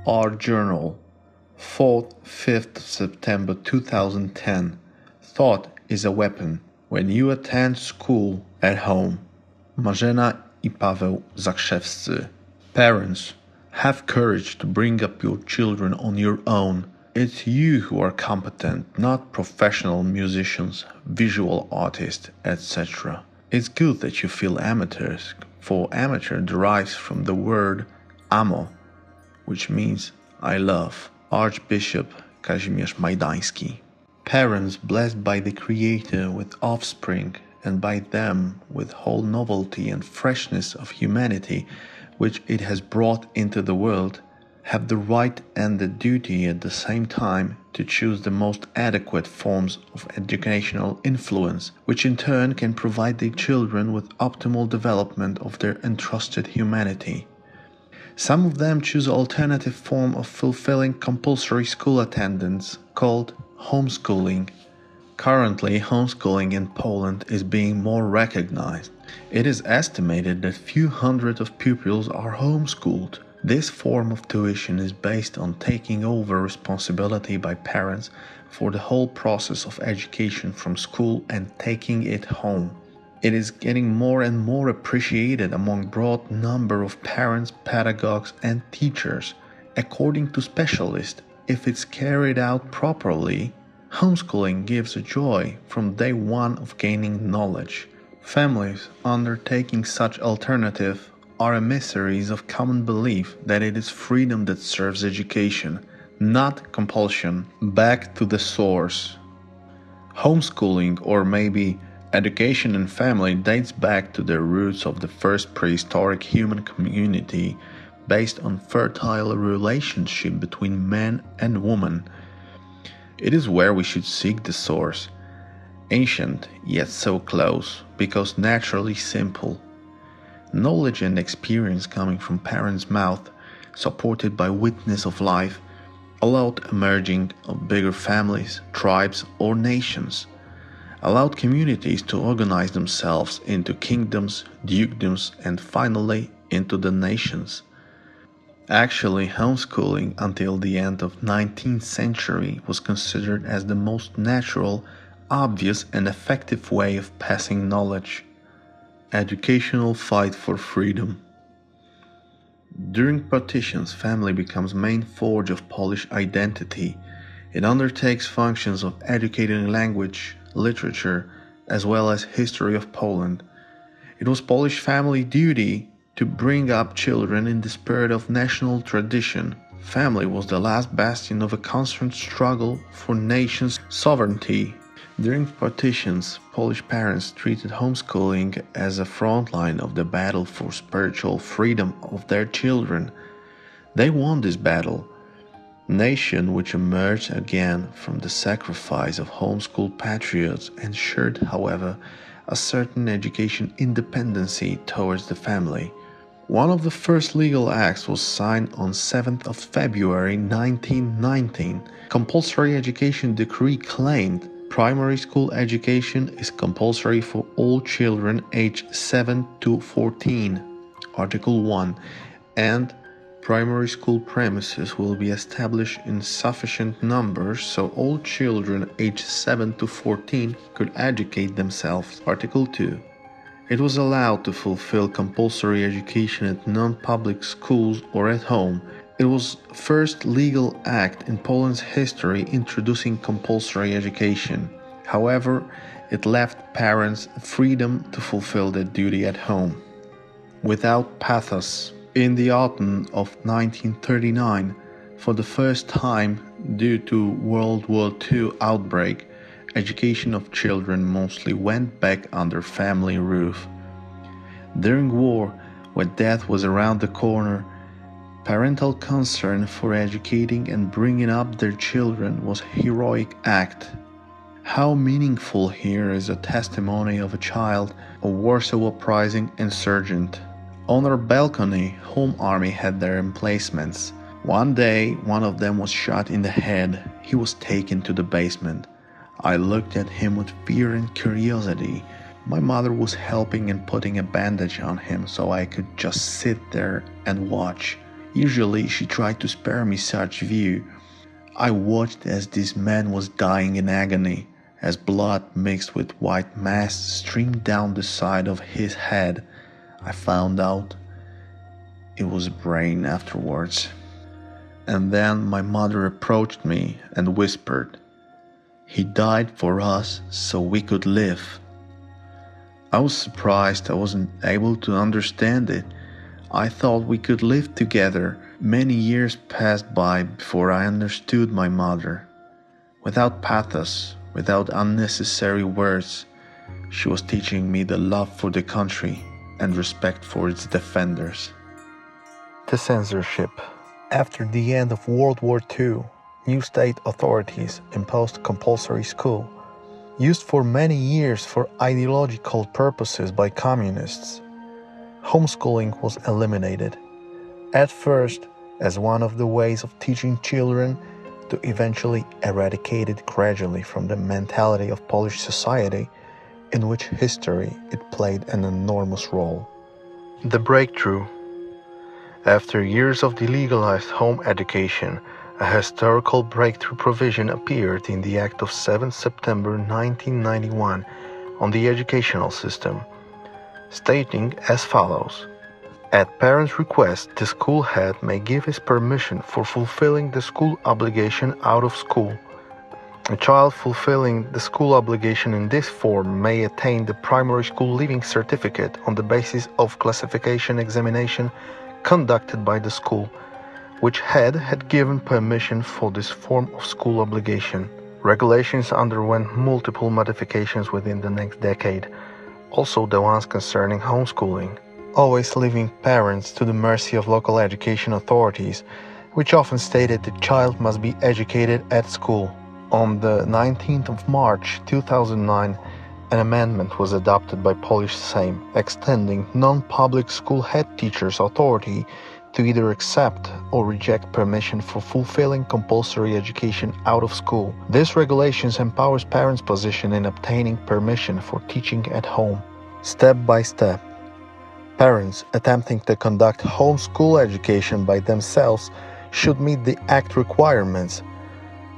Our Journal, 4th 5th September 2010. Thought is a weapon. When you attend school at home. Marzena I Paweł Zakrzewscy. Parents, have courage to bring up your children on your own. It's you who are competent, not professional musicians, visual artists, etc. It's good that you feel amateurs, for amateur derives from the word amo, which means I love. Archbishop Kazimierz Majdański. Parents blessed by the Creator with offspring, and by them with whole novelty and freshness of humanity which it has brought into the world, have the right and the duty at the same time to choose the most adequate forms of educational influence, which in turn can provide their children with optimal development of their entrusted humanity. Some of them choose an alternative form of fulfilling compulsory school attendance called homeschooling. Currently, homeschooling in Poland is being more recognized. It is estimated that few hundred of pupils are homeschooled. This form of tuition is based on taking over responsibility by parents for the whole process of education from school and taking it home. It is getting more and more appreciated among broad number of parents, pedagogues and teachers. According to specialists, if it's carried out properly, homeschooling gives a joy from day one of gaining knowledge. Families undertaking such alternative are emissaries of common belief that it is freedom that serves education, not compulsion. Back to the source. Homeschooling, or maybe education and family, dates back to the roots of the first prehistoric human community based on fertile relationship between man and woman. It is where we should seek the source, ancient yet so close, because naturally simple. Knowledge and experience coming from parents' mouth, supported by witness of life, allowed emerging of bigger families, tribes or nations, allowed communities to organize themselves into kingdoms, dukedoms and finally into the nations. Actually, homeschooling until the end of 19th century was considered as the most natural, obvious and effective way of passing knowledge. Educational fight for freedom. During partitions, family becomes main forge of Polish identity. It undertakes functions of educating language, literature, as well as history of Poland. It was Polish family duty to bring up children in the spirit of national tradition. Family was the last bastion of a constant struggle for nation's sovereignty. During partitions, Polish parents treated homeschooling as a front line of the battle for spiritual freedom of their children. They won this battle. Nation which emerged again from the sacrifice of homeschool patriots ensured, however, a certain education independency towards the family. One of the first legal acts was signed on 7th of February 1919. Compulsory education decree claimed primary school education is compulsory for all children aged 7 to 14, Article 1, and primary school premises will be established in sufficient numbers so all children aged 7 to 14 could educate themselves, Article 2. It was allowed to fulfill compulsory education at non-public schools or at home. It was the first legal act in Poland's history introducing compulsory education. However, it left parents freedom to fulfill their duty at home. Without pathos, in the autumn of 1939, for the first time due to World War II outbreak, education of children mostly went back under family roof. During war, when death was around the corner, parental concern for educating and bringing up their children was a heroic act. How meaningful here is a testimony of a child, a Warsaw Uprising insurgent. On our balcony, Home Army had their emplacements. One day, one of them was shot in the head. He was taken to the basement. I looked at him with fear and curiosity. My mother was helping and putting a bandage on him so I could just sit there and watch. Usually she tried to spare me such view. I watched as this man was dying in agony, as blood mixed with white mass streamed down the side of his head. I found out it was brain afterwards. And then my mother approached me and whispered, "He died for us so we could live." I was surprised I wasn't able to understand it. I thought we could live together. Many years passed by before I understood my mother. Without pathos, without unnecessary words, she was teaching me the love for the country and respect for its defenders. The censorship. After the end of World War II, new state authorities imposed compulsory school, used for many years for ideological purposes by communists. Homeschooling was eliminated, at first as one of the ways of teaching children, to eventually eradicate it gradually from the mentality of Polish society, in which history it played an enormous role. The breakthrough. After years of delegalized home education, a historical breakthrough provision appeared in the Act of 7 September 1991 on the educational system, stating as follows: at parents' request, the school head may give his permission for fulfilling the school obligation out of school. A child fulfilling the school obligation in this form may attain the primary school leaving certificate on the basis of classification examination conducted by the school, which had given permission for this form of school obligation. Regulations underwent multiple modifications within the next decade, also the ones concerning homeschooling, always leaving parents to the mercy of local education authorities, which often stated the child must be educated at school. On the 19th of March 2009, an amendment was adopted by Polish Sejm, extending non-public school head teachers' authority to either accept or reject permission for fulfilling compulsory education out of school. This regulations empowers parents' position in obtaining permission for teaching at home. Step by step, parents attempting to conduct homeschool education by themselves should meet the Act requirements.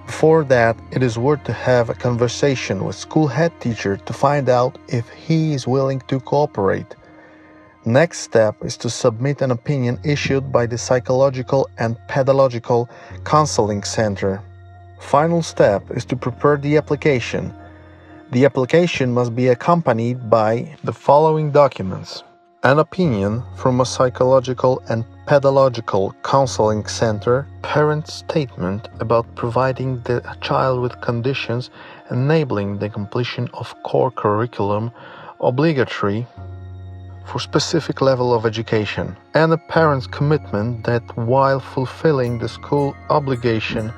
Before that, it is worth to have a conversation with school head teacher to find out if he is willing to cooperate. Next step is to submit an opinion issued by the Psychological and Pedagogical Counseling Center. Final step is to prepare the application. The application must be accompanied by the following documents: an opinion from a Psychological and Pedagogical Counseling Center, parent statement about providing the child with conditions enabling the completion of core curriculum obligatory for specific level of education, and a parent's commitment that while fulfilling the school obligation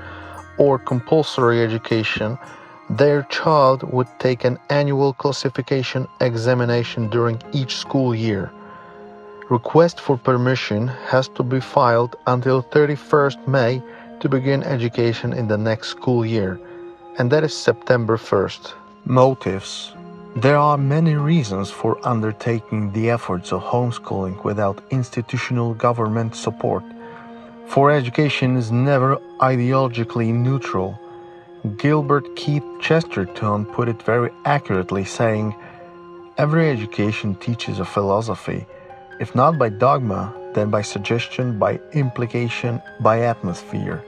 or compulsory education, their child would take an annual classification examination during each school year. Request for permission has to be filed until 31st May to begin education in the next school year, and that is September 1st. Motives. There are many reasons for undertaking the efforts of homeschooling without institutional government support. For education is never ideologically neutral. Gilbert Keith Chesterton put it very accurately, saying, "Every education teaches a philosophy, if not by dogma, then by suggestion, by implication, by atmosphere."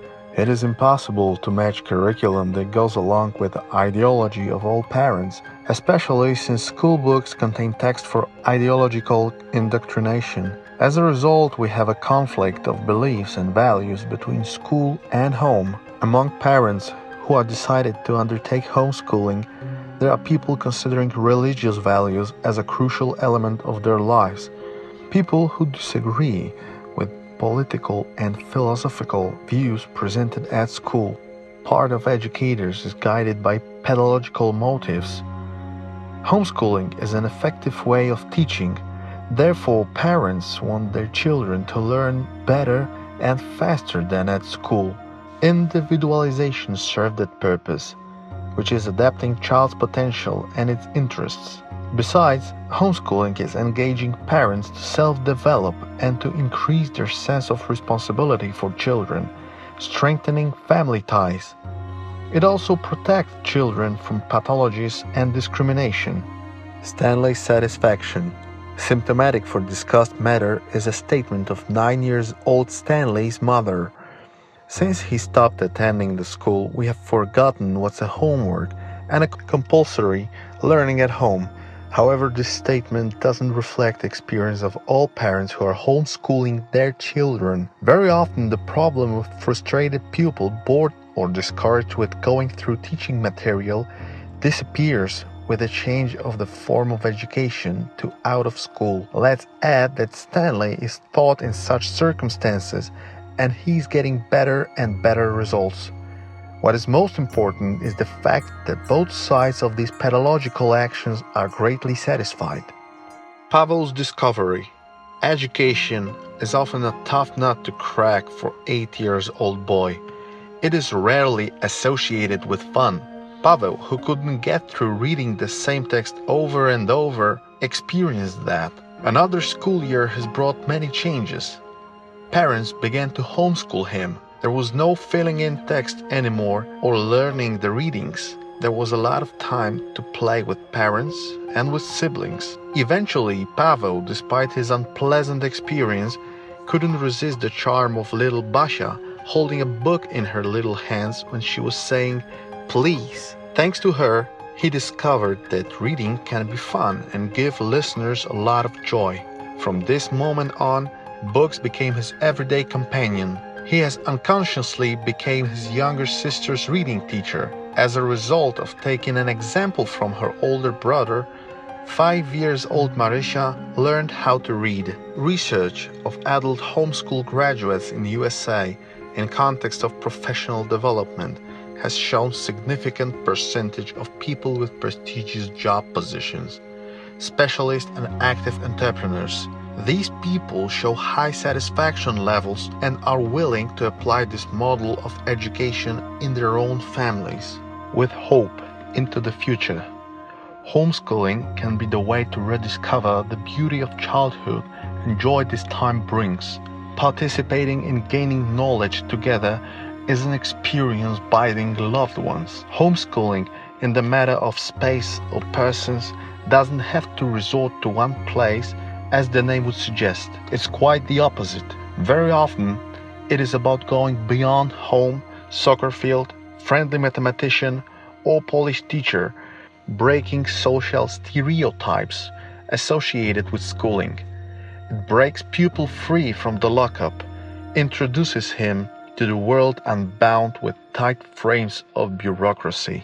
It is impossible to match curriculum that goes along with the ideology of all parents, especially since school books contain text for ideological indoctrination. As a result, we have a conflict of beliefs and values between school and home. Among parents who have decided to undertake homeschooling, there are people considering religious values as a crucial element of their lives. People who disagree with political and philosophical views presented at school. Part of educators is guided by pedagogical motives. Homeschooling is an effective way of teaching. Therefore, parents want their children to learn better and faster than at school. Individualization serves that purpose, which is adapting child's potential and its interests. Besides, homeschooling is engaging parents to self-develop and to increase their sense of responsibility for children, strengthening family ties. It also protects children from pathologies and discrimination. Stanley's satisfaction. Symptomatic for discussed matter is a statement of 9-year-old Stanley's mother. Since he stopped attending the school, we have forgotten what's a homework and a compulsory learning at home. However, this statement doesn't reflect the experience of all parents who are homeschooling their children. Very often, the problem with frustrated pupil bored or discouraged with going through teaching material disappears with a change of the form of education to out of school. Let's add that Stanley is taught in such circumstances and he's getting better and better results. What is most important is the fact that both sides of these pedagogical actions are greatly satisfied. Pavel's discovery. Education is often a tough nut to crack for 8-year-old boy. It is rarely associated with fun. Pavel, who couldn't get through reading the same text over and over, experienced that. Another school year has brought many changes. Parents began to homeschool him. There was no filling in text anymore or learning the readings. There was a lot of time to play with parents and with siblings. Eventually, Pavel, despite his unpleasant experience, couldn't resist the charm of little Basha holding a book in her little hands when she was saying, "Please." Thanks to her, he discovered that reading can be fun and give listeners a lot of joy. From this moment on, books became his everyday companion. He has unconsciously became his younger sister's reading teacher. As a result of taking an example from her older brother, 5-year-old Marisha learned how to read. Research of adult homeschool graduates in the USA in context of professional development has shown significant percentage of people with prestigious job positions, specialists and active entrepreneurs. These people show high satisfaction levels and are willing to apply this model of education in their own families. With hope into the future, homeschooling can be the way to rediscover the beauty of childhood and joy this time brings. Participating in gaining knowledge together is an experience binding loved ones. Homeschooling in the matter of space or persons doesn't have to resort to one place as the name would suggest. It's quite the opposite. Very often, it is about going beyond home, soccer field, friendly mathematician, or Polish teacher, breaking social stereotypes associated with schooling. It breaks pupil free from the lockup, introduces him to the world unbound with tight frames of bureaucracy.